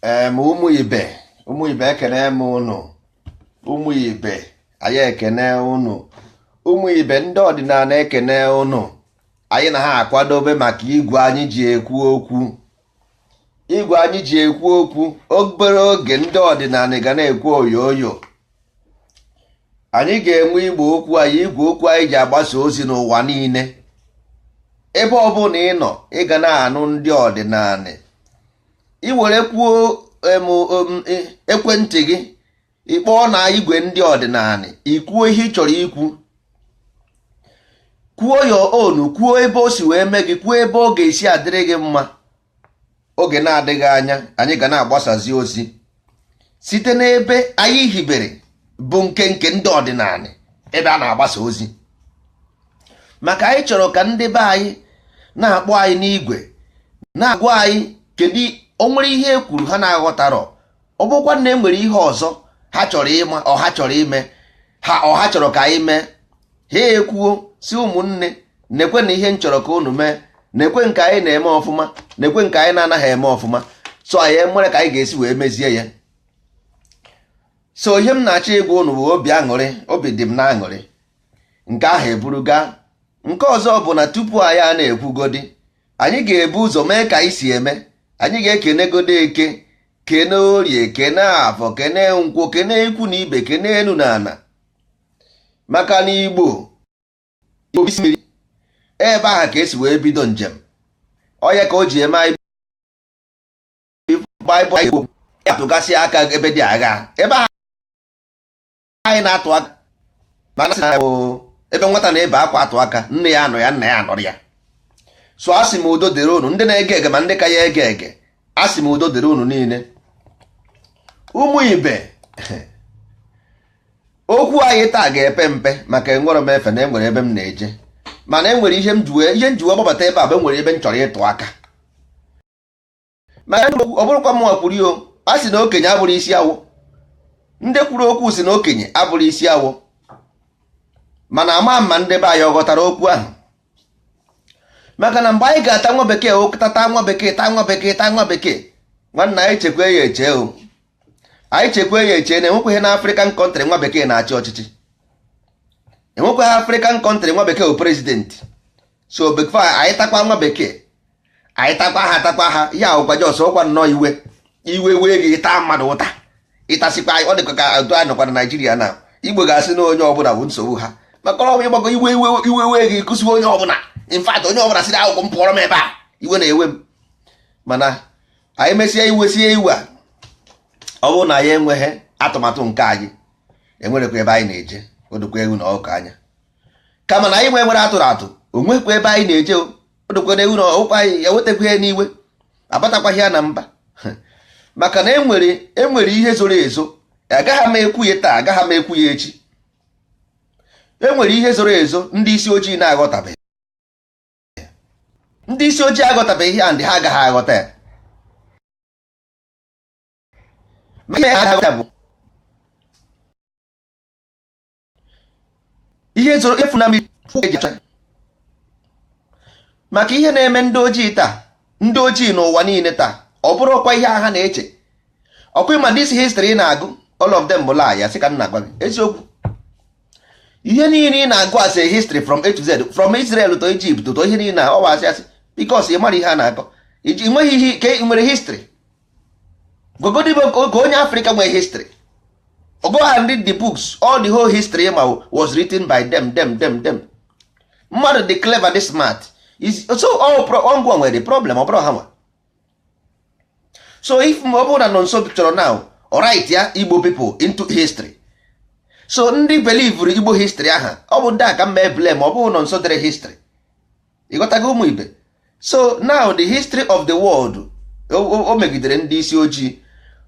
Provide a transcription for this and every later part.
ụmụ ibe ekene m ụnụ. ụmụ ibe anyị ekene ụnụ. ụmụ ibe ndị ọdịnala ekene ụnụ. anyị na ha akwadobe maka igwe anyị ji ekwu okwu obere oge ndị ọdịnala ga na-ekwu oyoyo. anyị ga-enwe igwe okwu anyị ji agbasa ozi n'ụwa niile. ebe ọbụla ị nọ ị ga na-anụ ndị ọdịnala. ị were kwuo ekwentị gị ịkpọọ na igwe ndị ọdịnala ikwuo ihe ị chọrọ ikwu, kwuo ya onu, kwuo ebe o si wee mee gị, kwuo ebe ọ ga-esi adịrị gị mma. oge na-adịghị anya anyị ga na-agbasazi ozi site n'ebe anyị hibere bụ nke ndị ọdịnala, ebe a na-agbasa ozi. maka anyị chọrọ ka ndị be anyị na-akpọ anyị n'igwe na-agwa anyị kedu o nwere ihe e kwuru ha na-aghọtarọ. ọ bụkwa na enwere ihe ọzọ ha chọrọ ịma ọ ha chọrọ ime ha chọrọ ka anyị mee, ha ekwuo si ụmụnne nekwe na ihe m chọrọ ka unu mee, nekwe nke anyị na-eme ọfụma, nekwe nke anyị na-anaghị eme ọfụma. so anyị nwere ka anyị ga-esi wee mezie ya. so ihe m na-achọ ịgwa unu bụ obi aṅụrị, obi dị m na aṅụrị. nke ahụ eburu gaa. nke ọzọ bụ na tupu anyị a na-ekwugodi, anyị ga-ebu ụzọ mee ka anyị si eme. anyị ga-ekene godo eke, kene orie, kene afọ, kene nkwụ, kene ikwu na ibe, kene enu na ana. maka na Igbo isi mmiri ebe ahụ ka esi wee bido njem. onye ka o ji eme anyị baịbụl atụgasị aka ebe dị agha, ebe ahụ anyị na-atụ aka. mana ebe nwata na ebe akwa atụ aka, nne ya anọ ya, nna ya anọrọ ya. so asị m udo dịrị unu ndị na-ege ege ma ndị ka ya ege ege. asị m udo dịrị unu niile. ụmụ ibe okwu anyị taa ga-epe mpe maka enwere m efe na enwere ebe m na-eje, mana enwere ihe njiwe gbabata ebe a bụ enwere ebe m chọrọ ịtụ aka. mana ọ bụrụkwa m nwa kwuru o, a sị na okenye abụrụ isi awọ. ndị kwuru okwu si na okenye abụrụ isi awọ, mana ama mma ndị be anyị ọ ghọtara okwu ahụ. maka na mgbe anyị ga-ata nwa bekee tata nwa bekee, taa nwa bekee, taa nwa bekee, nwanna anyị chekwa ya eche o. anyị chekwa ya eche na enwekweghị na African country nwa bekee na-achị ọchịchị. enwekweghị African country nwa bekee bụ prezidenti. so bekee anyị takwa nwa bekee, anyị takwa ha ya ọkwa jos ọkwa nnọọ iwe wee gị taa mmadụ ụta ịtasịkwa anyị. ọ dịkwa ka otu anyị nọkwa na Naijiria na Igbo ga-asị na onye ọbụla bụ nsogbu ha, maka ọrụ ịgbago iwe wee gị kụsiwe onye ọbụla. in fact onye ọbụla sịrị akwụkwọ m pụọrọ m ebe a, iwe na-ewe m. mana anyị mesịa iwesie iwe a, ọ bụrụ na anyị enweghị atụmatụ nke anyị, enwerekwa ebe anyị na-eje. odokwa ewu na ọkụ anya, kama na anyị nwere atụrụ atụ, onwekwa ebe anyị na-eje. odokwa na ewu na ọkụ anyị ewetakwa ya n'iwe, abatakwaghị ya na mba. maka na enwere ihe zoro ezo. agaghị m ekwu ya taa, agaghị m ekwu ya echi. enwere ihe zoro ezo ndị isi ojii na-aghọtabeghị. ndị isi ojii aghọtabeghị ihe ndị ha agaghị aghọta ya. ihe zoro efunami maka ihe na-eme ndị ojii taa, ndị ojii n'ụwa niile taa. ọ bụrụkwa ihe agha na-eche. ọkwa ma this history na-agụ all of them bụ lie ya. sị ka m na-agwa gị eziokwu, ihe niile ị na-agụ as a history from A to Z, from Israel to Egypt to ihe niile ọ bụ asị because ị mara ihe a na-akọ. ị nweghị ihe ka ị nwere history. gogodibo ka onye Africa nwere history. go and read the books. all the whole history was written by them. mmadụ dị clever, dị smart. so ngwa nwere the problem, ọ bụrụ ha nwa. so if ọ bụrụ na nọ nso chọrọ now alright ya Igbo people into history. so ndị believe Igbo history aha, ọ bụ ndị aka mma blame, ọ bụrụ nọ nso dere history. ịghọtago ụmụ ibe? so now the history of the world o megidere ndị isi ojii,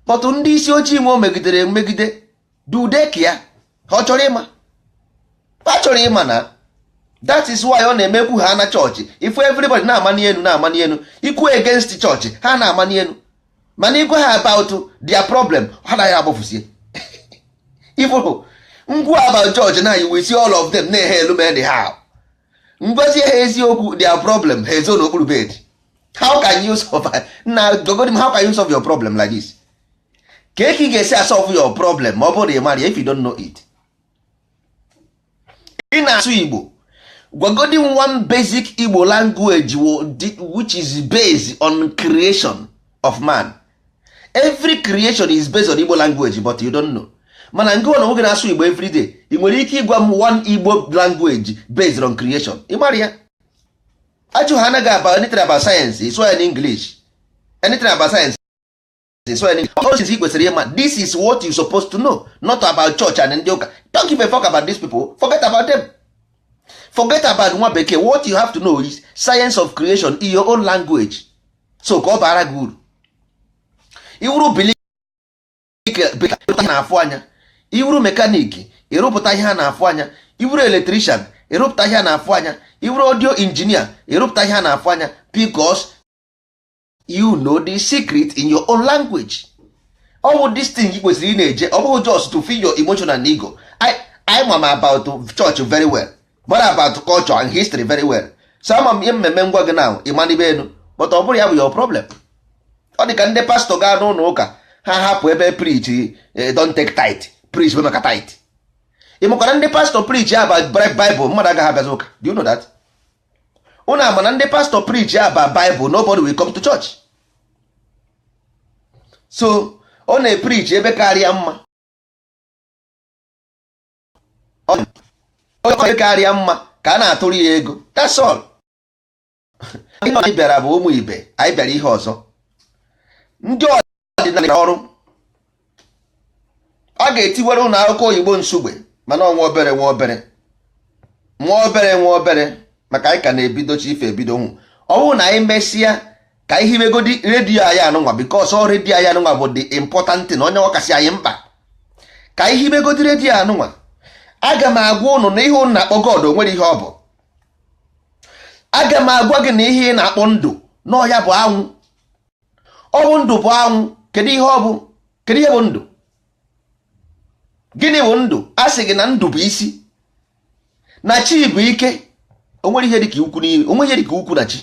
but ndị isi ojii nwe o megidere megide dudeki ya. ha chọrọ ịma, ha chọrọ ịma na that is why ọ na-emekwu ha na chọọchị. ifu everybody na-amani enu ikwu against chọọchị, ha na-amani enu. mana igwe ha about their problem, ha naghị agbọfusie. ifụ ngwa about chọọchị na you will see all of them na-ehe elu men ha ngozie ha eziokwu their problem ha ezo n'okpuru bed. how can you solve how can you solve your problem like this? ka ị ga-esi asolve your problem ma ọ bụrụ na ị mara if you don't know it. ị na-asụ Igbo, gwagodi one basic Igbo language which is based on creation of man. Every creation is based on Igbo language but you don't know. Mana nke na nwoke na-asụ Igbo everyday, ị nwere ike ịgwa m one Igbo language based on creation? ị mara ya? Ajụ ha anaghị about anything about science, is in English. Anything about science is in English. All things kwesịrị ịma. This is what you supposed to know, not about church and ndị ụka. Don't give a fuck about these people. Forget about them. Forget about nwa bekee. What you have to know is science of creation in your own language. So ka ọ bara gị uru. Iwuru bilik na-afụ anya, iwuru mekaniki ịrụpụta ihe a na-afụ anya, iwuru electrician ịrụpụta ihe a na-afụ anya, iwuru audio engineer ịrụpụta ihe a na-afụ anya, because you know the secret in your own language. Ọ bụ this thing ị kwesịrị ị na-eje, ọ bụghị just to feel your emotion and ego. I am about church very well, but about culture and history very well. So ama m ihe mmemme ngwa gị now ịmanibe enu, but ọ bụrụ ya bụ your problem. Ọ dị ka ndị pastọ gaa n'ụlọ ụka ha hapụ ebe preach don't take tithe, preach be maka tithe. Ị makwara ndị pastọ preach about Bible mmadụ agaghị abịazi ụka? Do you know that? Unu ama na ndị pastọ preach about Bible nobody will come to church. So ọ na-epreach ebe karịa mma, onye karịa mma ka a na-atụrụ ya ego. That's all. Anyị bịara bụ ụmụ ibe, anyị bịara ihe ọzọ. Ndị ọdịnala ọrụ a ga-etiwere ụlọ akwụkwọ oyibo nsugbe, mana ọnwa obere nwa obere nwa obere nwa obere, maka anyị ka na-ebidochi ife ebido hụ. Ọ bụrụ na anyị mesịa ka anyị hibegodi redio anyị anụnwa, because ọ redio anyị anụnwa bụ the important thing, onye ọkasị anyị mkpa. Ka anyị hibegodi redio anụnwa, aga m agwa ụnụ na ihe ụnụ na-akpọ God o nwere ihe ọ bụ. Aga m agwa gị na ihe ị na-akpọ ndụ n'ọya bụ anwụ. Ọ bụ ndụ bụ anwụ. Kedu ihe ọ bụ? Kedu ihe bụ ndụ? Gịnị bụ ndụ? A sị gị na ndụ bụ isi, na chi bụ ike. O nwere ihe dịka ukwu n'ihe, o nwere ihe dịka ukwu na chi.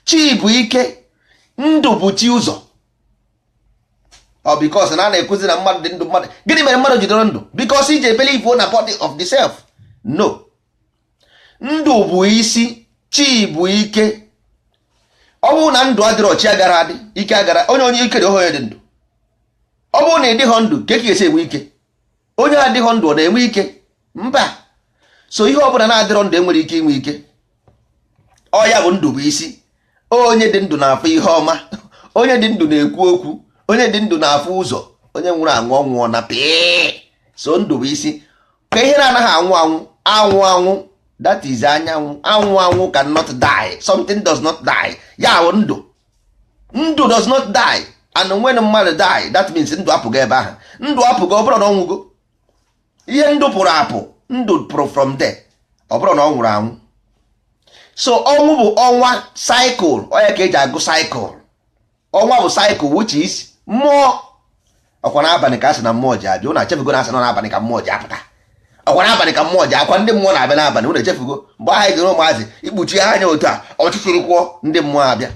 Chi bụ ike, ndụ bụ chi ụzọ. Ọ because na a na-ekwuzi na mmadụ dị ndụ mmadụ. Gịnị mere mmadụ jidere ndụ? Because ije believe na body of the self. No. Ndụ bụ isi, chi bụ ike. Ọ bụrụ na ndụ adịrọ, chi agara adị, ike agara, onye ike dị onye dị ndụ. Ọ bụrụ na ịdịghọ ndụ, ka esi enwe ike? Onye adịghọ ndụ ọ na-enwe ike? Mba. So ihe ọ bụla na-adịrọ ndụ enwere ike inwe ike. Ọ ya bụ ndụ bụ isi. Onye dị ndụ na-afụ ihe ọma, onye dị ndụ na-ekwu okwu, onye dị ndụ na-afụ ụzọ, onye nwụrụ anwụ ọnwụọ na pịị. So ndụ bụ isi. Ka ihe na-anaghị anwụ, that is anyanwụ. Anwụ cannot die. Something does not die. Ya bụ ndụ. Ndụ does not die. And when mmadụ die, that means ndụ apụgo ebe ahụ. Ndụ apụgo, ọ bụrụ na ọ nwụgo. Ihe ndụ pụrụ apụ, ndụ pụrụ from there, ọ bụrụ na ọ nwụrụ anwụ. So ọnwụ bụ ọnwa cycle. Onye ka eji agụ cycle. Ọnwa bụ cycle which is mmụọ. Ọkwa n'abalị ka a sị na mmụọ ji abịa. Unu echefugo na asị na n'abalị ka mmụọ ji apụta. Ọkwa n'abalị ka mmụọ ji akwa, ndị mmụọ na-abịa n'abalị. Unu echefugo mgbe ahụ jiri ụmụazị ikpuchi anya otu a ọchịchịrị kwụọ, ndị mmụọ abịa.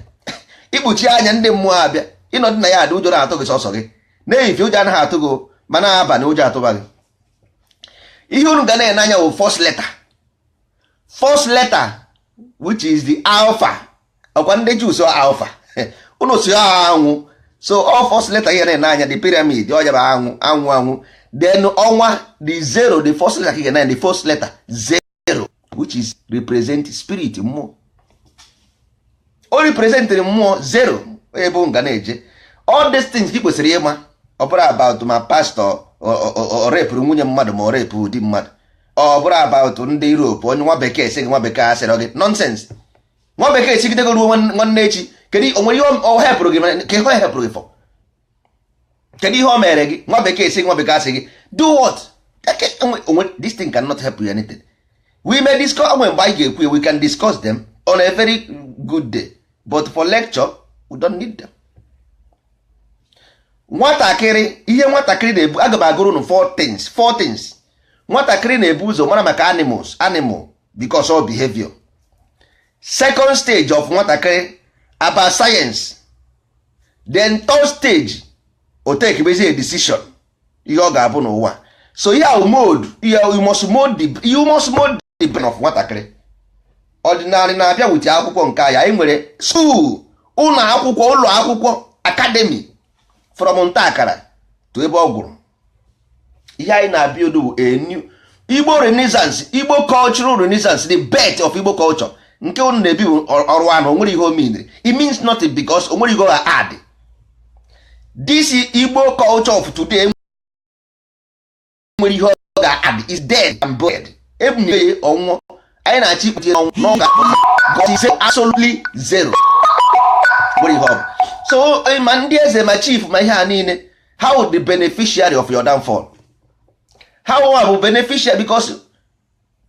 Ikpuchi anya, ndị mmụọ abịa. Ịnọdụ na ya adị, ụjọ na-atụ gị sọsọ gị. N'ehihie ụjọ anaghị atụ gị, ma n'abalị ụjọ atụba gị. Ihe unu ga na-ene anya bụ first letter. First letter which is the alpha. Ọkwa ndị Jews alpha. Unu si anwụ. So all first letter here na anya the pyramid, ọ jaba anwụ. Then ọnwa the zero, the first letter here na the first letter zero, which is represent spirit, mmụọ. O represent mmụọ zero. Ebe nga na-eje. All these things ị kwesịrị ịma. Ọ bụrụ about ma pastor o repụrụ nwunye mmadụ ma o repụ di mmadụ. Ọ bụrụ about ndị Europe, onye nwa bekee sị gị nwa bekee asịrị gị nonsense. Nwa bekee sigidego ruo nwanne echi. Kedu onwere ihe o hepụrụ gị? Ka ihe o hepụrụ gị for? Kedu ihe o mere gị? Nwa bekee sị gị, nwa bekee asị gị do what? This thing cannot help you anything. We may discuss mgbe anyị ga-ekwu, we can discuss them on a very good day, but for lecture we don't need them. Nwatakịrị, ihe nwatakịrị na-ebu, aga m agụrụ unu four things. Nwatakịrị na-ebu ụzọ mara maka animal because of behavior. Second stage of nwatakịrị about science. Then third stage o take a decision ihe ọ ga-abụ n'ụwa. So ihe ahụ mode, you must mold the brain of nwatakịrị. Ọdịnarị na-abịa wit akwụkwọ nke anyị. Anyị nwere school, ụlọ akwụkwọ academy from ntakara to ebe ọ gụrụ. Ihe anyị na-abịa odu bụ a new Igbo Renaissance, Igbo cultural renaissance, the birth of Igbo culture. Nke unu na-ebi ọrụ anụ onwere ihe o mean. It means nothing because onwere ihe ọ add. This Igbo culture of today nwere ihe ọ ga-add is dead and buried. Ebunye ọnwụ anyị na-achị ikpute n'ọnwụ God is absolutely zero. Nwere ihe ọ bụ. So ma ndị eze ma chief ma ihe a niile, how the beneficiary of your downfall? How are we beneficiary? Because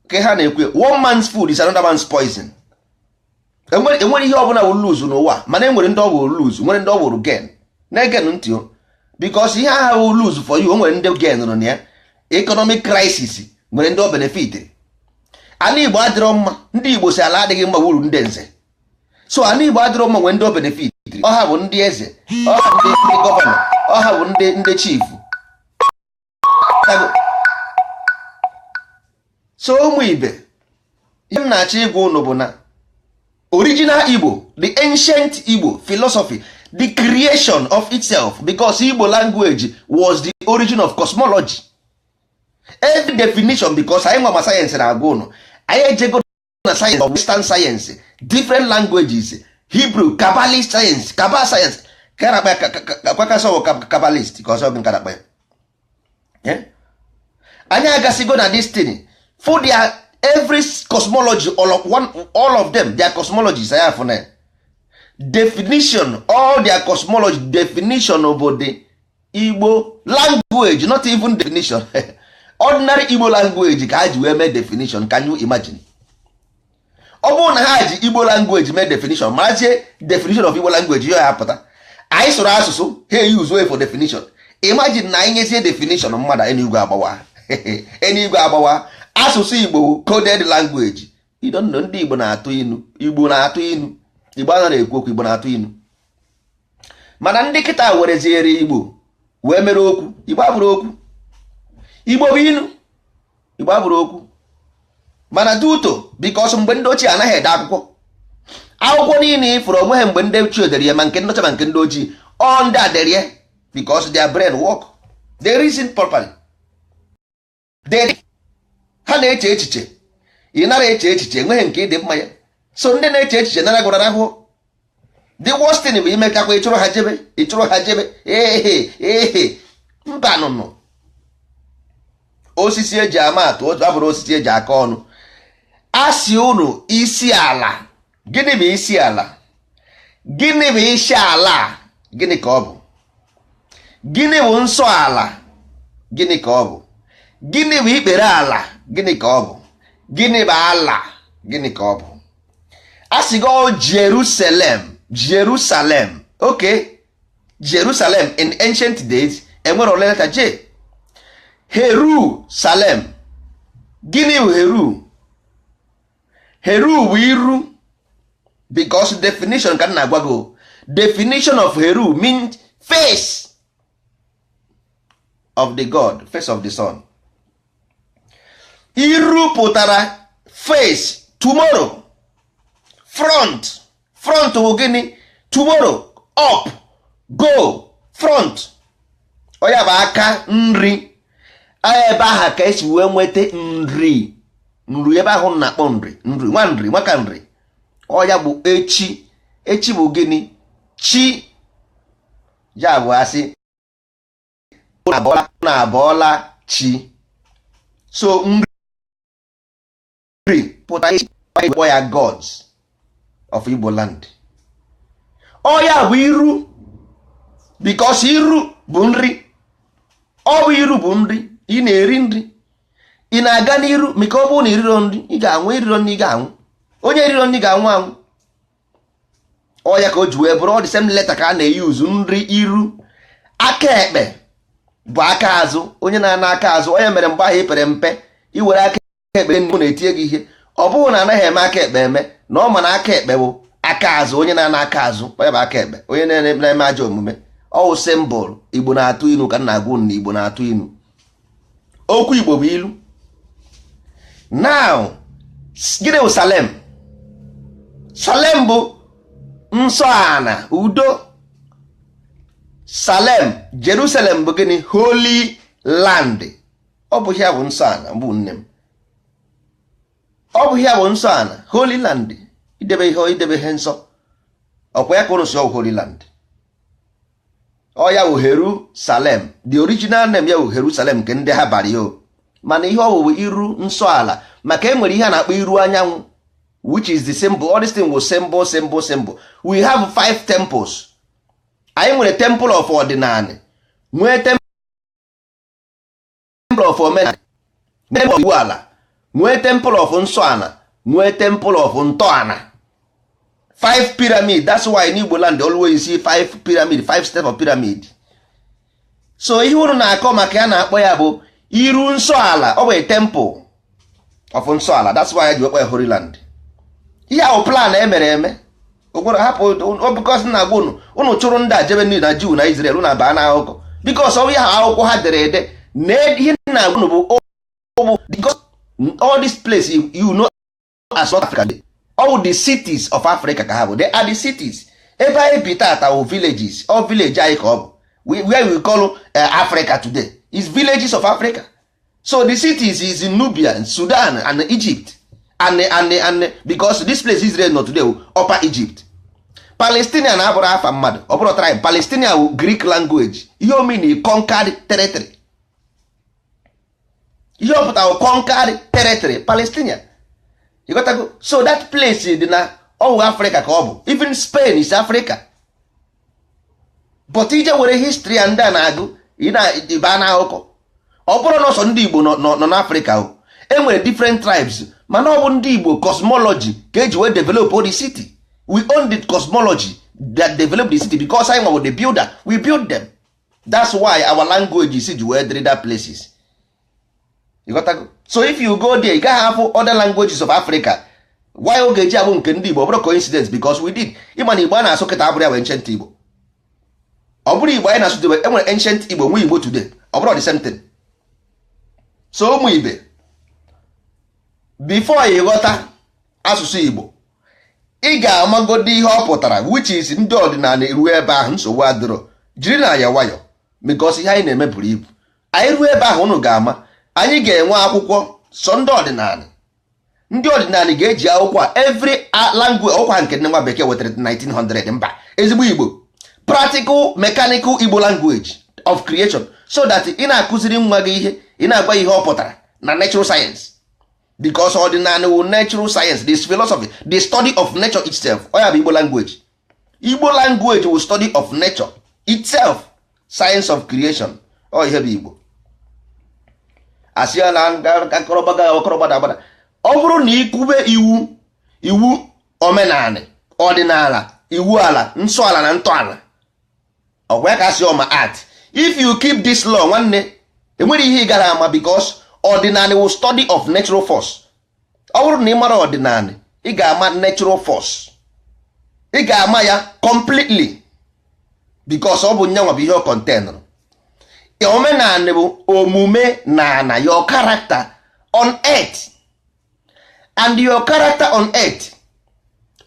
ke ha na-ekwe one man's food is another man's poison. Enwere ihe ọbụla wụ lose n'ụwa, mana enwere ndị ọ wụ lose, nwere ndị ọ wụ gain. Na-again ntị o, because ihe ahụ wụ lose for you, nwere ndị gain nọ na ya. Economic crisis nwere ndị ọ benefit. Ala Igbo adịrọ mma, ndị Igbo si ala adịghị mma wuru ndị nze. So ala Igbo adịrọ mma nwere ndị ọ benefit. Ọha bụ ndị eze, ọha bụ ndị gọvanọ, ọha bụ ndị chief. So ụmụ ibe, ihe m na-achọ ịgwa unu bụ na original Igbo, the ancient Igbo philosophy, the creation of itself, because Igbo language was the origin of cosmology. Every definition, because anyị nwa ma sayensị na-agwa unu, anyị ejego na science of western science, different languages, Hebrew, Kabbalist science, Kabbalah science, Kabbalist, because ọ bụ nkarabịa. Anyị agasigo na destiny. For their every cosmology, all of them, their cosmologies I have for them. Definition, all their cosmology definition of the Igbo language, not even definition. Ordinary Igbo language ka ha ji wee mee definition. Can you imagine? Ọ bụrụ na ha ji Igbo language mee definition, marazie definition of Igbo language ihe ya pụta. Anyị sụrụ asụsụ, ha use way for definition. Imagine na anyị nyezie definition mmadụ enigwe agbawa. Enigwe agbawa. Asụsụ Igbo coded language. You don't know, ndị Igbo na-atụ inu. Igbo na-atụ inu. Igbo anaghị ekwu okwu, Igbo na-atụ inu. Mana ndị kịta wereziere Igbo wee mere okwu. Igbo abụrụ okwu. Igbo bụ inu. Igbo abụrụ okwu. Mana duto, because mgbe ndị ochie anaghị ede akwụkwọ. Akwụkwọ niile ifuru onweghị mgbe ndị ochie dere ya, ma nke ndị ọcha ma nke ndị ojii. All ndị a dere ya because their brain work. They reason properly. Ha na-eche echiche, ị nara eche echiche, enweghị nke ịdị mma ya. So ndị na-eche echiche nara gwara ahụ. The worst thing bụ imekakwa ịchụrụ ha jebe mba nụnụ. Osisi eji ama atụ, otu abụrụ osisi eji aka ọnụ. Asị unu isi ala. Gịnị bụ isi ala? Gịnị bụ isi ala? Gịnị ka ọ bụ? Gịnị bụ nsọ ala? Gịnị ka ọ bụ? Gịnị bụ ikpere ala? Gịnị ka ọ bụ? Gịnị bụ ala? Gịnị ka ọ bụ? A sị go Jerusalem. Okay. Jerusalem in ancient days enwere ole leta J. Jerusalem. Gịnị bụ Heru? Heru bụ iru. Because definition ka na agwa go. Definition of Heru means face of the God, face of the sun. Iru pụtara face, tomorrow. Front bụ gịnị? Tomorrow, up, go, front. Ọ ya bụ aka nri. Ebe ahụ ka esi wee nweta nri. Nri ebe ahụ na-akpọ nri. Nri, nwaka nri. Ọ ya bụ echi. Echi bụ gịnị? Chi. Ya bụ asị na-abọọla chi. So nri pụtara echi. Ọ ya gods of Igbo land. Ọ ya bụ iru, because iru bụ nri. Ọ bụ iru bụ nri. Ị na-eri nri, ị na-aga n'iru, maka ọ bụrụ na iriro nri ị ga-anwụ, iriro nri ị ga-anwụ. Onye riro nri ga-anwụ anwụ. Ọ ya ka o ji wee bụrụ ọ dị same letter ka a na-eyuzu nri iru. Aka ekpe bụ aka azụ. Onye na-ana aka azụ, onye mere mgbe ahụ ipere mpe iwere aka ekpe na-etinye gị ihe. Ọ bụrụ na anaghị eme aka ekpe eme, na ọ ma na aka ekpe bụ aka azụ. Onye na-ana aka azụ onye bụ aka ekpe, onye na-eme ajọ omume ọwụ symbol. Igbo na-atụ inu ka nna agwụ na Igbo na-atụ inu. Okwu Igbo bụ ilu. Now gịnị bụ Salem? Salem bụ nsọ ana, udo. Salem, Jerusalem bụ gịnị? Holy land. Ọ bụ ya bụ nsọ ana, bụ nne m. Ọ bụ ya bụ nsọ ana, Holy land. Idebe ihe nsọ. Ọkwa ya ka ụnụ si ọ Holy land. Ọ ya bụ Jerusalem. The original name ya bụ Jerusalem nke ndị ha bara ya. Mana ihe ọ bụ iru nsọ ala, maka e nwere ihe a na-akpọ iru anyanwụ, which is the symbol. All this thing was symbol. We have 5 temples. Anyị nwere temple of ọdịnala, nwee temple of omenala, temple of iwu ala, nwee temple of nsọ ala, nwee temple of ntọala. 5 pyramid. That's why in Igbo land always see 5 pyramid, 5 steps of pyramid. So ihe unu na-akọ maka ya na-akpọ ya bụ iru nsọ ala. Ọ bụ a temple of nsọ ala. That's why ji wekwa Holy land. Ihe ahụ plan emere eme. Okwere hapụ because na agwa unu chụrụ ndị a jebe na Jew na Israel unu aba na akụkọ. Because ọ ya akwụkwọ ha dere ede na ihe na agwa bụ because all this place you know as South Africa. All the cities of Africa ka ha bụ. They are the cities. Ebe anyị bi tata wụ villages. All village anyị ka ọ bụ. Where we call Africa today is villages of Africa. So the cities is in Nubia and Sudan and Egypt. And because this place Israel not today Upper Egypt. Palestinian abụrụ afa mmadụ, ọ bụrụ tribe. Palestinian wụ Greek language. Ihe o mean conquered territory. Ihe ọ pụtara conquered territory. Palestinian. You got to go. So that place dị na all Africa ka ọ bụ. Even Spain is Africa. But ije were history and a na-agụ ịba na akụkọ. Ọ bụrụ na ọsọ ndị Igbo nọ n'Africa o. E nwere different tribes. Mana ọ bụ ndị Igbo cosmology ka eji wee develop all the city. We own the cosmology that developed the city because I was the builder. We built them. That's why our language is ji wee dịrị that places. You got to go. So if you go there, you can have other languages of Africa. Why oge ji abụ nke ndị Igbo? Ọ bụrụ coincidence because we did. Ịma na Igbo a na-asụ kịta abụrụ ya bụ ancient Igbo. Ọ bụrụ Igbo anyị na-asụ debe enwere ancient Igbo nwe Igbo today. Ọ bụrụ the same thing. So ụmụ ibe, before ị ghọta asụsụ Igbo, ị ga-amagodi ihe ọ pụtara, which is ndị ọdịnala eruo ebe ahụ nsogbu adịrọ. Jiri na ya nwayọ because ihe anyị na-eme buru ibu. Anyị ruo ebe ahụ unu ga-ama, anyị ga-enwe akwụkwọ sọ ndị ọdịnala. Ndị ọdịnala ga-eji akwụkwọ every language ọkwa nke nwa bekee wetara 1900 mba ezigbo Igbo. Practical mechanical Igbo language of creation so that ị na-akụziri nwa gị ihe, ị na-agba ihe ọ pụtara na natural science. Because ordinary natural science, this philosophy, the study of nature itself. Ọ ya bụ Igbo language. Igbo language will study of nature itself, science of creation. Ọ ihe bụ Igbo. Asị na akọrọbada. Ọ bụrụ na ikwube iwu omenala, ọdịnala, iwu ala, nsọ ala na ntọala. Ọ gwa ka asị ọma art. If you keep this law, nwanne, enwere ihe ị gara ama because ordinary will study of natural force. Ọ bụrụ na ị mara ordinary, ị ga-ama natural force. Ị ga-ama ya completely because ọ bụ nyanwa bụ ihe ọ contain. Omenala bụ omume na your character on earth. And your character on earth.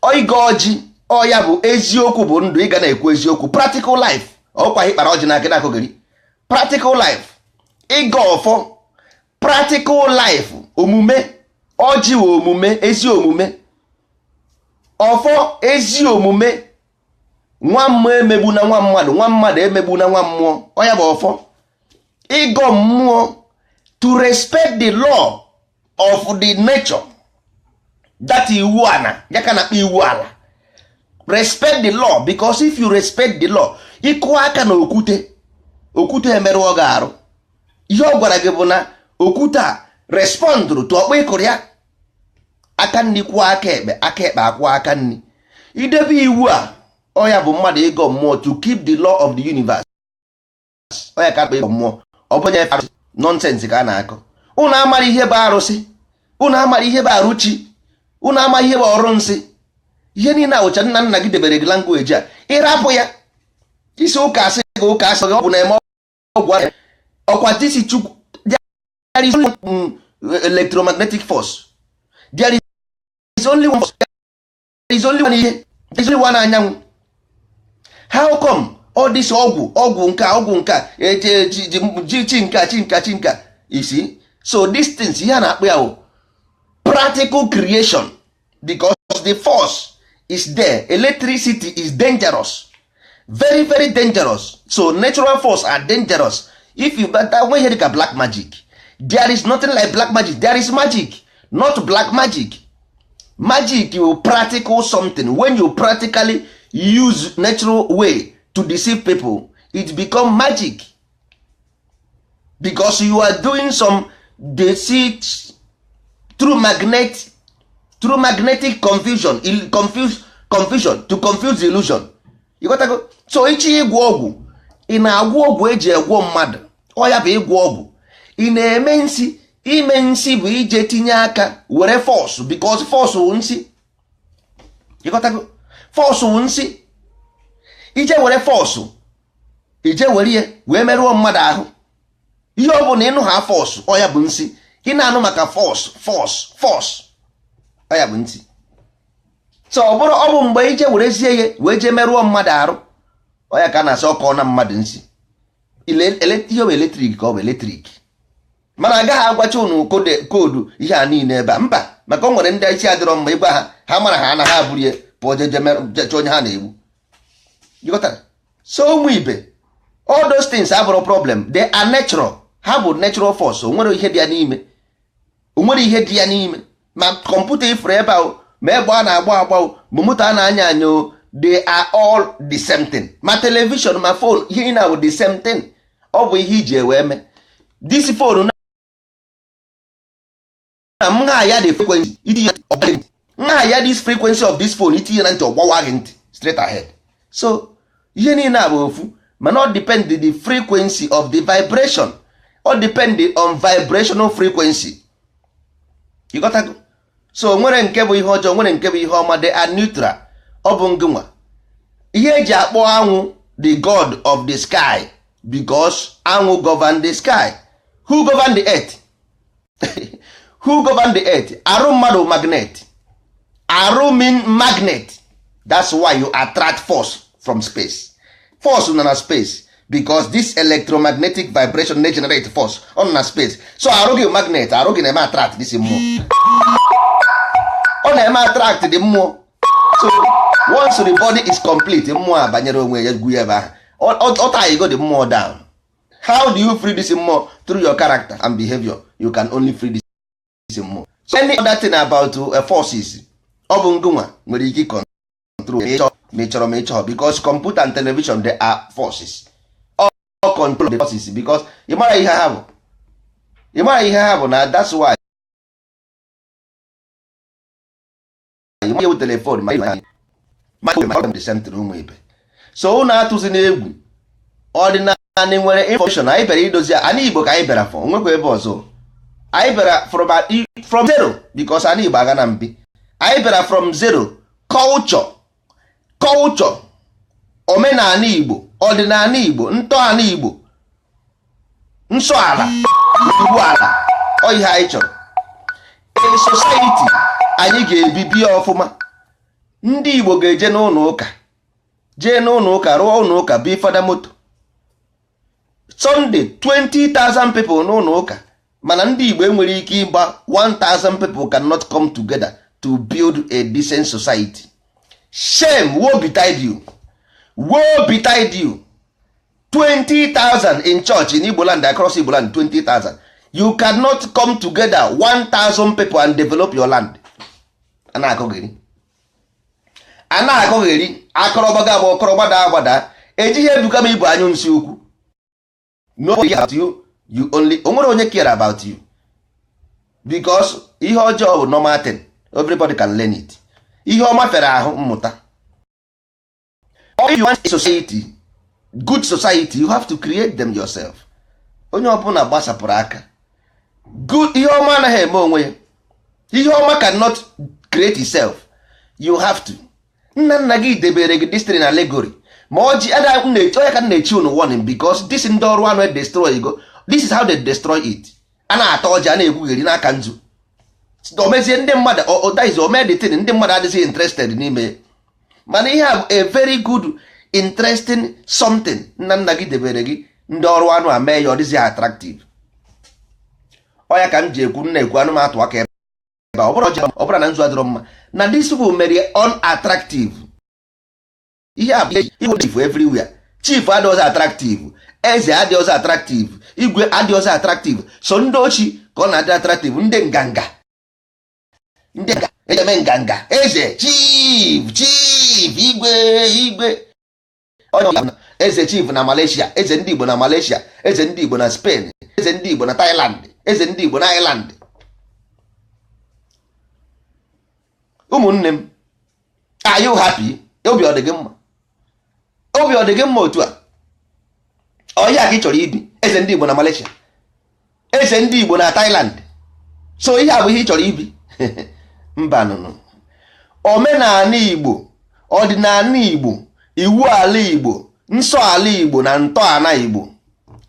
Oiga ọjị, ọ ya bụ eziokwu bụ ndụ ị ga na-ekwu eziokwu. Practical life. Ọkwa ịkpara ọjị na akịda akụgịrị. Practical life. Ịga ọfọ. Practical life. Omume. Ọjị wụ omume, ezi omume. Ọfọ ezi omume. Nwa mmụọ emegbu na nwa mmadụ, nwa mmadụ emegbu na nwa mmụọ. Ọ ya bụ ọfọ. Ịgọ mmụọ. To respect the law of the nature. That iwu ana, ya ka na iwu ala. Respect the law because if you respect the law, ịkụ aka na okwute emerụọ gị arụ. Ihe ọ gwara gị bụ na okwute a respond to ọkpa ịkụrụ ya. Aka nni kwụọ aka ekpe akwụọ aka nni. Idebe iwu a, ọ ya bụ mmadụ ịgọ mmụọ to keep the law of the universe. Ọ ya ka akpa ịgọ mmụọ. Ọ bụ nye nonsense ka a na-akọ. Unu amara ihe bụ arụsị. Unu amara ihe bụ arụchi. Unu ama ihe bụ ọrụ nsị. Ihe niile awụcha nna gị debere gị language a. Ịrapụ ya. Isi ụka asị practical ka asọ gị ọ bụ na-eme ọgwụ ọkwa tisi chukwu there is only electromagnetic force there is only one force. There is only one ihe there is only one anyanwụ. How come all this ọgwụ nka chi nka you see. So these things ihe na-akpọ ya practical creation because the force is there. Electricity is dangerous, very very dangerous. So natural force are dangerous. If you but that when you hear black magic, there is nothing like black magic. There is magic, not black magic. Magic, you practical something. When you practically use natural way to deceive people, it become magic because you are doing some deceit through magnetic confusion to confuse the illusion. You got to go. So ichi ịgwọ ọgwụ ị na-agwọ ọgwụ eji egwọ mmadụ ọ ya bụ ịgwọ ọgwụ ị na-eme nsi ime nsi bụ ije tinye aka were force because force wụ nsi. You got to go. Force wụ nsi ije were force ije were ihe wee merụọ mmadụ ahụ. Ihe ọ bụ na ịnụ ha force ọ ya bụ nsi. Ị na-anụ maka force ọ ya bụ nsi. So ọ bụ mgbe ije werezie ihe wee jee merụọ mmadụ arụ ọ ya ka a na-asị ọkọ na mmadụ nsi. Ihe bụ eletrik ka ọ bụ eletrik mana agaghị agwacha unu koodu ihe a niile ebe a mba maka o nwere ndị isi adịrọ mma ịgwa ha mara ha anaghị abụrụ ya pụọ jeje onye ha na-egbu. So ụmụ ibe all those things abụrụ problem. They are natural. Ha bụ natural force. Onwere ihe dị ya n'ime ma kọmputa ifuru ebe ahụ ma egbe a na-agba ma moto a na-anya anya they are all the same thing. Ma television ma phone ihe na bụ the same thing. Ọ bụ ihe iji wee mee this phone na nha ya the frequency nha ya this frequency of this phone itinye na ntị ọgbawa gị ntị straight ahead. So ihe niile a bụ ofu mana ọ depend the frequency of the vibration. All depend on vibrational frequency. You got to go. So nwere nke bụ ihe ọjọọ nwere nke bụ ihe ọma. They are neutral. Ọ bụ ngịnwa ihe eji akpọ anwụ the god of the sky because anwụ govern the sky. Who govern the earth? Who govern the earth? Arụ mmadụ magnet. Arụ mean magnet. That's why you attract force from space. Force na space because this electromagnetic vibration na generate force on na space. So arụ gị magnet, arụ gị na-eme attract this mmụọ. Ọ na-eme attract the mmụọ. So once the body is complete, mmụọ abanyere onwe ya gwu ebe ahụ. Ọ taa you go the mmụọ down. How do you free this mmụọ? Through your character and behavior. You can only free this mmụọ. So any other thing about forces, ọ bụ ngụnwa nwere ike control ma ịchọ because computer and television they are forces. All control the forces because ị mara ihe ha bụ na that's why ị mara telefon ma the center ụmụ ibe. So unu atụzi n'egwu ọdịnala nwere information anyị bịara idozi anyị Igbo ka anyị bịara fọ nwekwa ebe ọzọ anyị bịara from zero because anyị Igbo aga na mbi anyị bịara from zero. Culture omenala Igbo ọdịnala Igbo ntọala Igbo nsọ ala iwu ala ọ ihe anyị chọrọ. In society anyị ga-ebibi ya ọfụma. Ndị Igbo ga-eje n'ụlọ ụka rụọ ụlọ ụka bi fada moto Sunday 20,000 people n'ụlọ ụka mana ndị Igbo enwere ike ịgba 1,000 people cannot come together to build a decent society. Shame, woe betide you. Woe betide you. 20,000 in church in Igbo land, across Igbo land, 20,000. You cannot come together 1,000 people and develop your land. Ana-akọgheri akọrọgbaga bụ ọkọrọgbada agbada ejighị ebuga m ibu anyụ nsi ukwu. Nobody care about you. You only onwere onye care about you because ihe ọjọọ bụ normal thing. Everybody can learn it. Ihe ọma fere ahụ mmụta. If you want a society, good society, you have to create them yourself. Onye ọbụla gbasapụrụ aka good ihe ọma anaghị eme onwe ya. Ihe ọma cannot create itself. You have to. Nna gị debere gị destiny na allegory ma ọjị onye ka na-echi unu warning because this ndị ọrụ anụ destroy go, this is how they destroy it. A na-ata ọjị a na-egwugheri n'aka nzu omezie ndị mmadụ ọdaizi omeditin ndị mmadụ adịghị interested n'ime, mana ihe a bụ a very good interesting something nna gị debere gị, ndị ọrụ anụ a mee ya ọ dịzi attractive. Ọya ka m ji ekwu na-ekwu anụmatụ aka ebe ọ bụrụ na nzu adịrọ mma na this bụ mere unattractive. Ihe a bụ ihe chief everywhere. Chief adịghịzi attractive, eze adịghịzi attractive, igwe adịghịzi attractive, so ndị ochi ka ọ na-adị attractive. Ndị nganga ejeme nganga, eze chief igwe eze chief na Malaysia, eze ndị Igbo na Malaysia, eze ndị Igbo na Spain, eze ndị Igbo na Thailand, eze ndị Igbo na Ireland. Ụmụnne m, are you happy? Obi ọ dị gị mma? Obi ọ dị gị mma otu a? Ọhịa ka ị chọrọ ibi, eze ndị Igbo na Malaysia, eze ndị Igbo na Thailand, so ihe a bụ ihe ị chọrọ ibi? Mba nụnụ. Omenala Igbo, ọdịnala Igbo, iwu ala Igbo, nsọ ala Igbo na ntọala Igbo,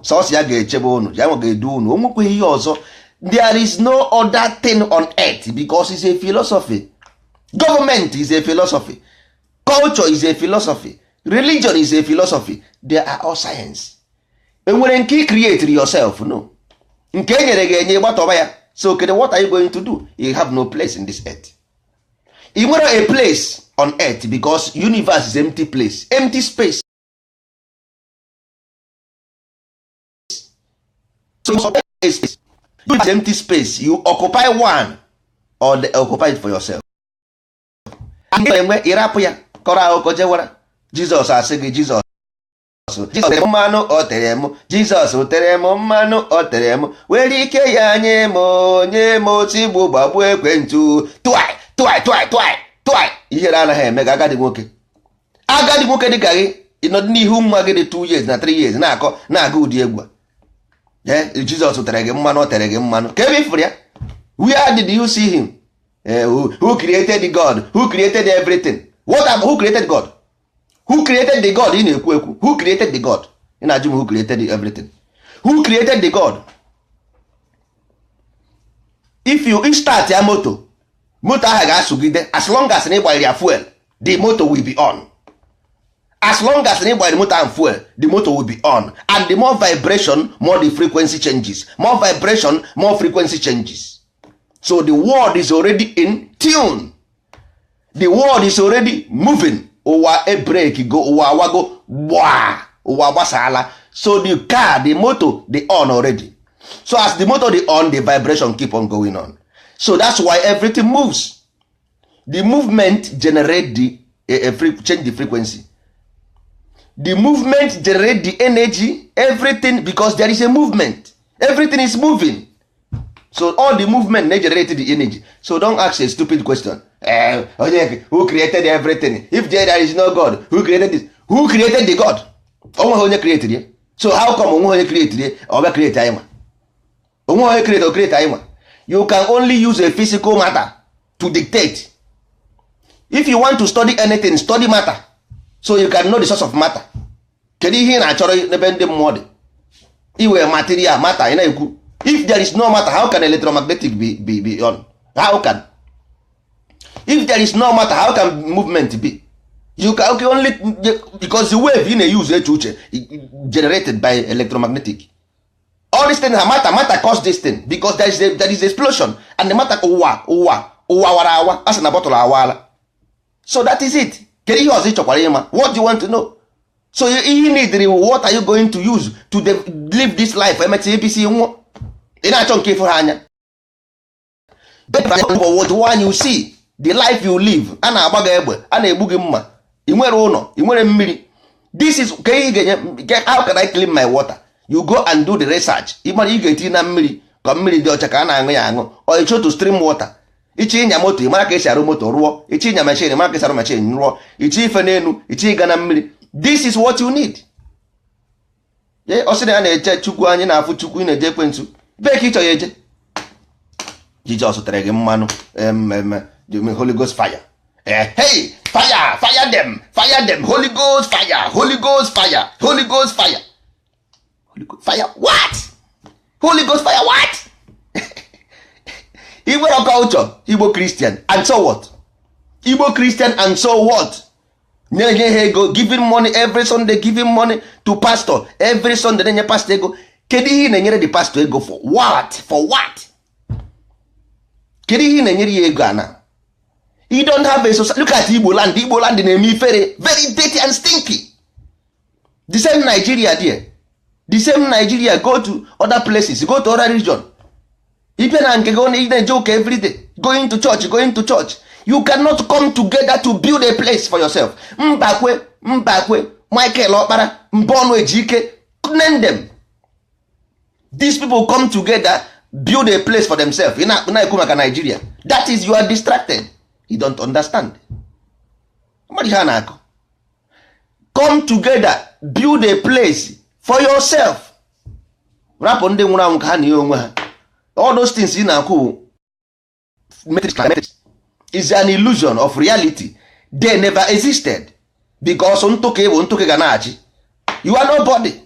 sọsọ ya ga-echebe unu, ya ga-edu unu. O nwekweghị ihe ọzọ. There is no other thing on earth because it's a philosophy. Government is a philosophy. Culture is a philosophy. Religion is a philosophy. They are all science. Enwere nke i create yourself, no. Nke enyere gị enye gbatọba ya. So what are you going to do? You have no place in this earth. You want a place on earth because universe is empty place, empty space. So you have empty space. You occupy one or they occupy it for yourself. Ịrapụ ya kọrọ akụkọ jewara Jizọs asị gị Jizọs tere m mmanụ o tere m, Jizọs tere m mmanụ o tere m, were ike ya nye m otu igbo gbagbuo ekwentị tụai. Ihere anaghị eme gị agadi nwoke dịka gị ịnọdụ n'ihu nwa gị dị 2 years na 3 years na-aga ụdị egwu a. Jizọs tere gị mmanụ o tere gị mmanụ ka ebe ifuru ya. Where did you see him? Who created the God? Who created everything? Who created God? Who created the God? Who created the God? Who created everything? Who created the God? If you start your motor ahụ ga-asụgide, as long as na ịgbanyere ya fuel, the motor will be on. As long as na ịgbanyere motor and fuel, the motor will be on. And the more vibration, more the frequency changes. More vibration, more frequency changes. So the world is already in tune. The world is already moving. Ụwa a break go, ụwa awago, ụwa gbasala. So the car, the motor, they on already. So as the motor they on, the vibration keep on going on. So that's why everything moves. The movement generate change the frequency. The movement generate the energy, everything, because there is a movement. Everything is moving. So all the movement generated the energy. So don't ask a stupid question. Who created everything? If there is no God, who created this? Who created the God? Only created it. So how come only created it? Or create time? Only create time. You can only use a physical matter to dictate. If you want to study anything, study matter. So you can know the source of matter. Kedu ihe na-achọrọ n'ebe ndị mmụọ dị? Iwe material matter ị na-ekwu. If there is no matter, how can electromagnetic be on? How can? If there is no matter, how can movement be? You can only, because the wave in a use generated by electromagnetic. All these things are matter cause this thing because there is explosion and the matter wara as in a bottle awala. So that is it. What do you want to know? So you need what are you going to use to live this life? Ị na-achọ nke ifuru anya. But one you see, the life you live, a na-agba gị egbe, a na-egbu gị mma, ị nwere ụlọ, ị nwere mmiri. This is how can I clean my water? You go and do the research. Ịmara ị ga-eti na mmiri ka mmiri dị ọcha ka a na-aṅụ ya aṅụ. Or you to stream water. Ichi ịnya moto, ị mara ka esi arụ moto rụọ. Ichi ịnya machine, ị mara ka esi arụ machine rụọ. Ichi ife n'elu, ichi ịga na mmiri. This is what you need. Ọ sị na ya na-eche Chukwu, anyị na-afụ Chukwu, ị na-eje ekwensu. Bee ka ị chọrọ eje. Jizọs tere gị mmanụ, Holy Ghost fire. Hey, fire them, Holy Ghost fire, Holy Ghost fire, Holy Ghost fire, Holy Ghost fire. What? Holy Ghost fire what? Igbo culture, Igbo Christian, and so what? Igbo Christian and so what? Go giving money every Sunday, giving money to pastor every Sunday. Then your pastor go. Kedu ihe na-enyere the pastor ego for what? For what? Kedu ihe na-enyere ya ego ana? You don't have a society. Look at Igbo land. Igbo land na-eme ifere, very dirty and stinky. The same Nigeria there. The same Nigeria go to other places, go to other region. Ipe na nke go na joke every day. Going to church. You cannot come together to build a place for yourself. Mbakwe, Michael Okpara, Mbono Ejike, name them. These people come together, build a place for themselves. In Nigeria. That is, you are distracted. You don't understand. Come together, build a place for yourself. All those things in is an illusion of reality. They never existed. Because you are nobody.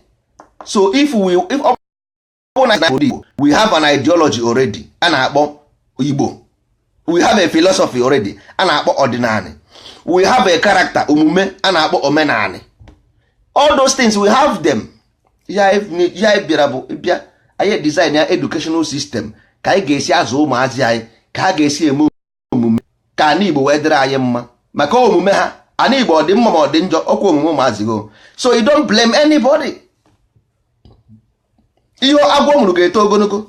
So if we have an ideology already, Igbo. We have a philosophy already, ordinary. We have a character, omume, omenani. All those things, we have them. I design an educational system. Ka anyị ga-esi azụ ụmụazị anyị, ka ha ga-esi eme omume, ka ana Igbo wee dịrị anyị mma. Maka omume ha, ana Igbo ọ dị mma ma ọ dị njọ, ọkwa omume ụmụazị go. So you don't blame anybody. Ihe agwọ mụrụ ga-eto ogologo.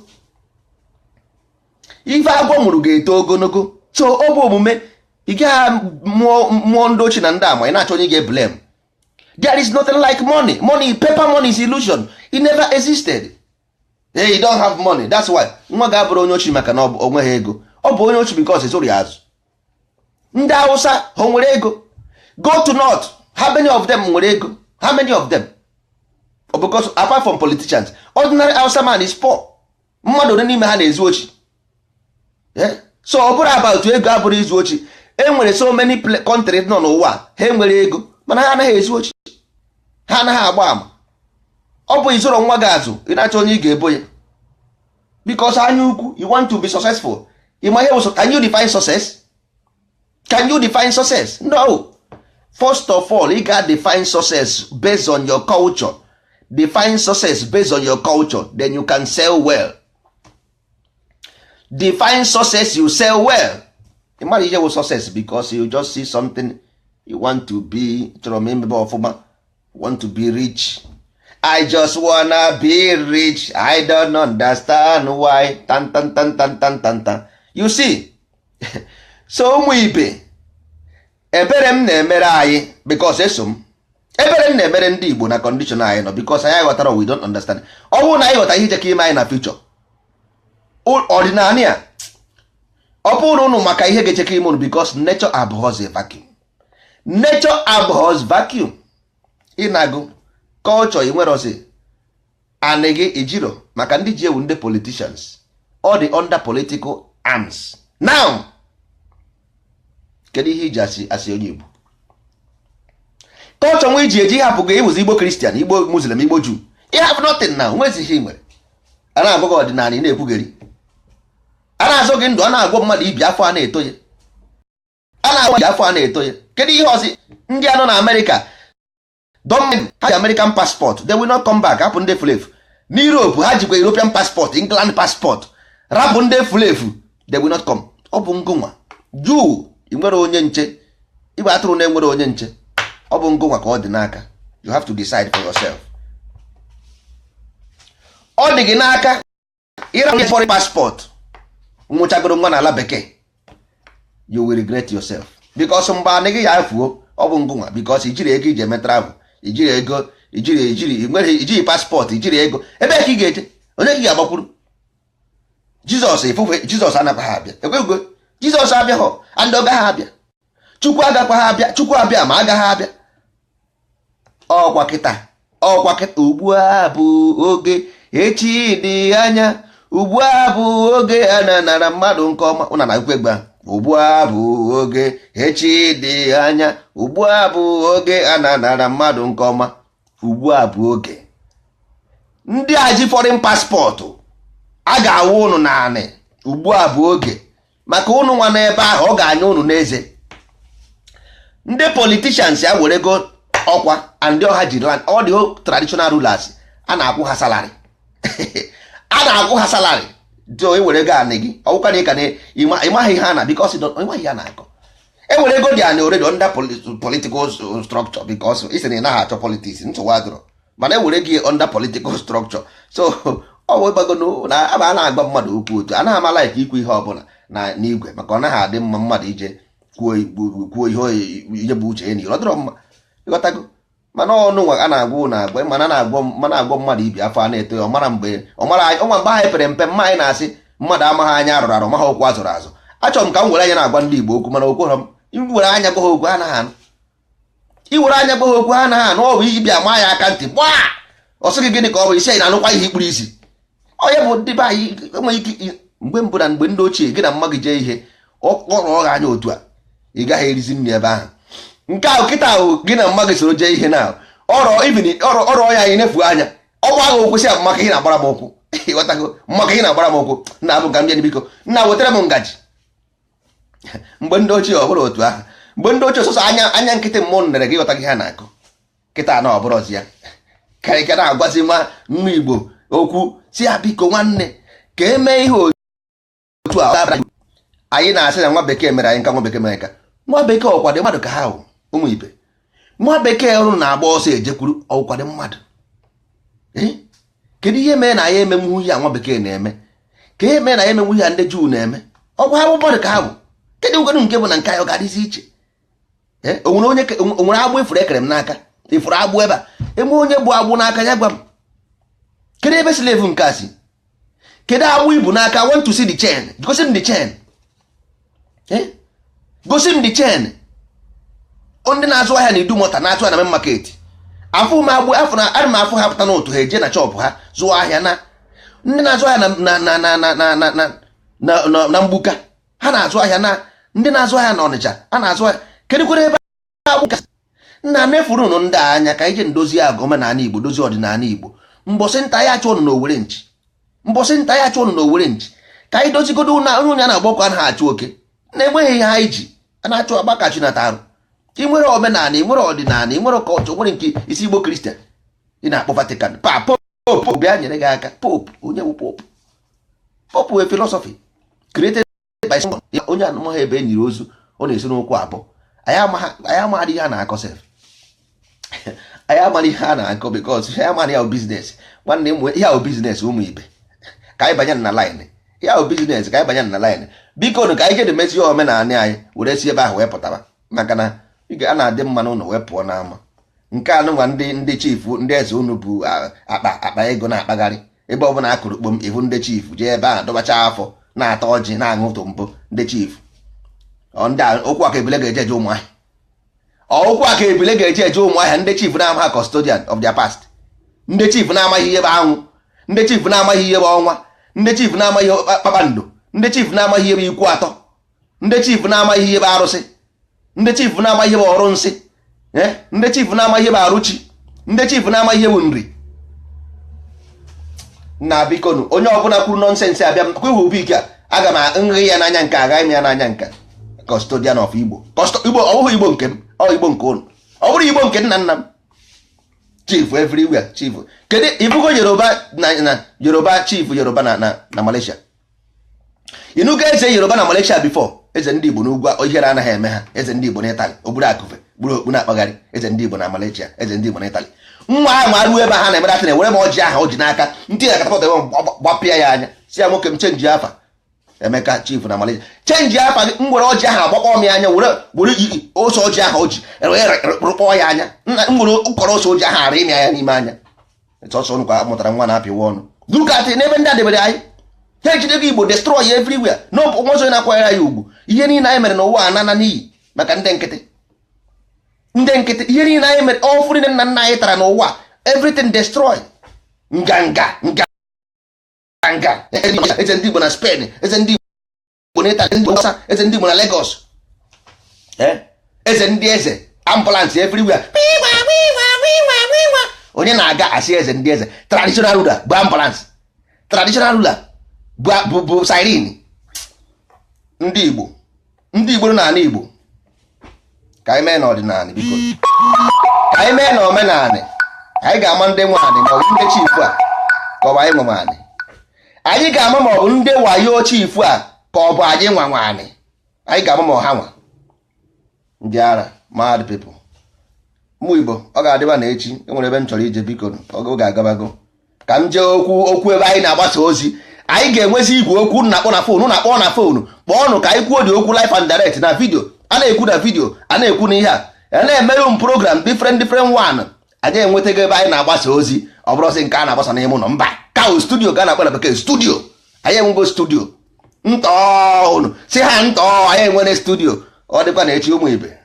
Ife agwọ mụrụ ga-eto ogologo. So ọ bụ omume, ị gaghị mụọ ndị ochie na ndị ama, ị na-achọ onye ga-blame. There is nothing like money. Paper money is illusion. It never existed. Hey, you don't have money. That's why nwa ga-abụrụ onye ochie maka na onwe ha ego. Ọ bụ onye ochie because it's ori azụ. Ndị Hausa ha nwere ego. Go to north. How many of them nwere ego? How many of them? Because apart from politicians, ordinary Hausa man is poor. Mmadụ ole n'ime ha na-ezu ochi. So ọ bụrụ about ego abụrụ izu ochi. E nwere so many countries nọ n'ụwa ha nwere ego mana ha anaghị ezu ochi. Ha anaghị agba ama. Ọ bụ izoro nwa gị azụ ị na-achọ onye ị ga-ebo ya. Because anya ukwu, you want to be successful. Can you define success? Can you define success? No. First of all, you got to define success based on your culture. Define success based on your culture, then you can sell well. Define success, you sell well. You might hear success because you just see something you want to be, want to be rich. I just wanna be rich. I don't understand why. Tan tan tan tan tan tan tan. You see? So ụmụ ibe ebere m na-emere anyị because eso ebere m na-emere ndị Igbo na condition anyị nọ because anyị ghọtara we don't understand. Ọ bụrụ na anyị ghọta ihe jeka ime anyị na future ọdịnala ya ọ bụrụ ụnụ maka ihe ga-echeka ime ụnụ because nature abhors a vacuum. Nature abhors vacuum. Ịnagụ culture ị nwere ozi anị gị ejiro maka ndị ji ewu ndị politicians all the under political arms. Now kedu ihe iji asị onye Igbo culture nwe iji eji hapụ ga iwuzi Igbo Christian, Igbo Muslim, Igbo Jew. You have nothing now. Nwezi ihe nwere a na-agwa gị ọdịnala ị na-ekwugheri a na-azụ gị ndụ a na-agwọ mmadụ ibi afọ a na-eto ya a na-agwa afọ a na-eto ya. Kedu ihe ọzi ndị anọ na America don't have American passport, they will not come back. Hapụ ndị fulefu n'Europe ha jikwa European passport, England passport. Rapụ ndị fulefu they will not come. Ọ bụ ngụnwa juu ị nwere onye nche igbe atụrụ na enwere onye nche. Ọ bụ ngụnwa ka ọ dị n'aka. You have to decide for yourself. Ọ dị gị n'aka ịra foreign passport nwụchagoro nwa n'ala bekee, you will regret yourself because mgbe anịghị ya efuo. Ọ bụ ngụnwa because ijiri ego iji eme travel, ijiri ego ijiri passport, ijiri ego ebe ka ị ga-eje onye gị ga-agbakwuru. Jizọs ifufe Jizọs anakwa ha abịa ekwego Jizọs abịaghọ and ọ gaghị abịa. Chukwu agakwa ha abịa. Chukwu abịa ma agaghị abịa. Ọkwa kịta ugbu a bụ oge echi dị anya. Ugbu a bụ oge a na-anara mmadụ nke ọma. Ụna na-ekwe egbe ugbu a bụ oge echi dị anya, ugbu a bụ oge a na-anara mmadụ nke ọma, ugbu a bụ oge. Ndị a ji foreign paspọtụ a ga-awụ ụnụ naanị, ugbu a bụ oge, maka ụnụ nwa n'ebe ahụ ọ ga-anya ụnụ n'eze. Ndị politicians ya were go ọkwa and ọha ji land, all the traditional rulers a na-akwụ ha salary a na-akwụ ha salary do ewere go anị gị ọwụka na ịka na ịmaghị ha na because ịmaghị ya na-akọ ewere ego dị anị already under political structure because isi na ị naghị achọ politics nsogbu adịrọ, mana ewere gị under political structure. So ọ wee gbago na aba a na-agba mmadụ okwu otu a naghị amala ike ikwu ihe ọbụla na n'igwe, maka ọ naghị adị mma mmadụ ije kwuo ihe bụ uche ya n'ihe ọ dịrọ mma, ịghọtago. Mana ọnụ nwa a na-agwụ na-agwa mana na-agwọ mmadụ ibi afọ a na-eto ya ọnwa mgbe ha epere mpe mma anyị na-asị mmadụ amaghị anya arụrụ arụ maha okwu azụrụ azụ. Achọrọ m ka m were anya na-agwa ndị Igbo okwu, mana okwu ha iwere anya gwa ha okwu ha anaghị anụ, iwere anya gwa ha okwu ha anaghị anụ. Ọ bụ ibia ma ya aka ntị gbaa ọ sị gị gịnị ka ọ bụ isi anyị na-anụkwa ihe ikpuru isi. Onye bụ ndị be anyị enweghị ike mgbe mbụ na mgbe ndị ochie gị na mma gị jee ihe ọrụ ọha anya otu a ị gaghị erizi nri ebe ahụ. Nke ahụ kịta ahụ gị na mma gị soro jee ihe na ọrụ ọnya anyị nefu anya ọgba ahụ okwesị a maka ihe na-agbara m ụkwụ ịghọtago, maka ihe na-agbara m ụkwụ nna abụ ka m bịa biko nna wetara m ngaji. Mgbe ndị ochie ọ bụrụ otu ahụ, mgbe ndị ochie ọsọsọ anya nkịtị mmụọ nere gị ịghọta gị ha na-akọ kịta na ọ bụrụzi ya karịka na-agwazi nwa Igbo okwu si ya biko nwanne ka emee ihe otu a. Anyị na-asị na nwa bekee mere anyị nka, nwa bekee mere nka, nwa bekee ọkwado mmadụ ka ha hụ ụmụ ibe. Nwa bekee ọrụ na-agba ọsọ ejekwuru ọkwado mmadụ. Kedu ihe mee na ya emenwu ihe a nwa bekee na-eme, ka ihe mee na ya emenwu ihe a ndị Juu na-eme? Ọkwa ha bụ mmadụ ka ha bụ. Kedu ngwere nke bụ na nke anyị ọ ga-adịzi iche? Onwere agbụ ifuru ekere m n'aka, ifuru agbụ ebe a eme onye bụ agbụ n'aka ya gwa m. Kedu ebe slave nke a si? Kedu agbụ ibu n'aka? I want to see the chain. Gosi m the chain. Gosi m the chain. Ndị na-azụ ahịa na Idumota na-atụ ahịa na main market, afụ m agbụ afọ na arị m afụ ha pụta n'otu ha eje na chọpụ ha zụọ ahịa. Na ndị na-azụ ahịa na Mgbuka ha na-azụ ahịa, na ndị na-azụ ahịa na Ọnịcha a na-azụ ahịa. Kedu kwere ebe agbụ nna mefuru ụnụ ndị anya ka ije ndozi agụ omenala Igbo, dozie ọdịnala Igbo. Mbọsị nta ya achụ ụnụ na Owere nchi, mbọsị nta ya achụ ụnụ na Owere nchi ka anyị dozigodo na onye na-agbakọ a na-achụ oke na-enweghị ihe ha iji a na-achụ agbakachi na tarụ. Ị nwere omenala, ị nwere ọdịnala, ị nwere ọkọchọ, nwere nke isi Igbo Kristian ị na-akpọ Vatican popu bịa nyere gị aka. Popu onye bụ popu? Popu wee philosophy created by someone. Onye anụmaghị ebe e nyere ozu ọ na-esi n'ụkwụ abụọ. Anyị amaghị ihe a na-akọ sef anyị amaghị ihe a na-akọ because anyị amaghị ya bụ biznes. Nwanne m ihe ahụ biznes ụmụ ibe, ka anyị banye na line ya bụ biznes, ka anyị banye na line biko nụ ka anyị jede mezi omenala anyị were si ebe ahụ wee pụtara, maka na a na-adị mma n'ụlọ wee pụọ n'ama. Nke a nụnwa ndị chifu ndị eze unu bụ akpa ego na-akpagharị ebe ọ bụla akụrụ kpom ihu ndị chifu jee ebe a dọbacha afọ na-ata ọjị na-aṅụ tụmbụ ndị chifu. Okwu aka ebile ga-eje eje ụmụahịa, okwu aka ebile ga-eje eje ụmụahịa. Ndị chifu na-amaghị custodian of their past, ndị chifu na-amaghị ihe bụ anwụ, ndị chifu na-amaghị ihe bụ ọnwa, ndị chifu na-amaghị ihe kpakpando, ndị chifu na-amaghị ihe bụ ikwu atọ, ndị chifu na-amaghị ihe bụ arụsị, ndị chifu na-amaghị ihe bụ ọrụ nsị, ndị chifu na-amaghị ihe bụ arụchi, ndị chifu na-amaghị ihe bụ nri. Na bikonu onye ọbụla kwuru nọnsensị abịa m kwa ihu ike a aga m nri ya n'anya nke agaghị m ya n'anya nke custodian of Igbo. Igbo ọ bụghị Igbo nke m, ọ Igbo nke ụnụ, ọ bụrụ Igbo nke nna nna m. Chief everywhere chief. Kedu ibugo Yoruba chief Yoruba na Malaysia? Inugo eze Yoruba na Malaysia before? Eze ndị Igbo n'ugwu ihere anaghị eme ha. Eze ndị Igbo na Italy ogburu akụfe gburu okpu na-akpagharị. Eze ndị Igbo na Malaysia, eze ndị Igbo na Italy. Nwa ahụ arụ ebe ha na-emere atị were m ọjị aha o ji n'aka ntị ya katapọta gbapịa ya anya si ya nwoke m chenji afa. Emeka chief na Malaysia chenji afa gị, m were ọjị aha agbakpọ m ya anya were ose ọjị aha o ji rụkpọ ya anya. M were ụkọrọ ose ọjị aha arị m ya n'ime anya. Ọsọ nkwa mụtara nwa na-apịwa ọnụ dukatị n'ebe ndị a debere anyị. Ha ejidego Igbo destroy everywhere. N'ọbụ nwa ọzọ na-akwanyere ya ugwu. Ihe niile anyị mere n'ụwa anana n'iyi maka ndị nkịtị. Ihe niile anyị mere ọfụrụ nna nna anyị tara n'ụwa, everything destroy. Nganga eze ndị Igbo na Spain, eze ndị eze ndị Igbo na Lagos, eze ndị eze, ambulance everywhere, onye na-aga asị eze ndị eze, traditional ruler bụ ambulance, traditional ruler bụ siren. Ndị Igbo nọ n'ala Igbo, ka anyị mee n'ọdịnala biko, ka anyị mee na omenala, anyị ga-ama ndị nwaanyị ma ọ bụ ndị chifu a ka ọ bụ anyị nwe nwaanyị, anyị ga-ama ma ọ bụ ndị wayo chifu a ka ọ bụ anyị nwa nwaanyị, anyị ga-ama ma ha nwa ndị ara mad people. Mụ Igbo ọ ga-adịba na echi enwere ebe m chọrọ ije biko, oge ga-agabago ka m jee okwu ebe anyị na-agbasa ozi. Anyị ga-enwezi igwe okwu na-akpọ na fonu, na-akpọ na fonu, kpọọnụ ka anyị kwuo dị okwu live and direct na vidio, a na-ekwu na vidio, a na-ekwu na ihe a na-emerụ m program different one. Anyị enwetago ebe anyị na-agbasa ozi, ọ bụrụsị nke a na-agbasa n'ime ụlọ, mba ka studio ka a na-akpọ na bekee studio. Anyị enwego studio ntọọ unu si ha ntọọ, anyị enwere studio. Ọ dịkwa na echi ụmụ ibe.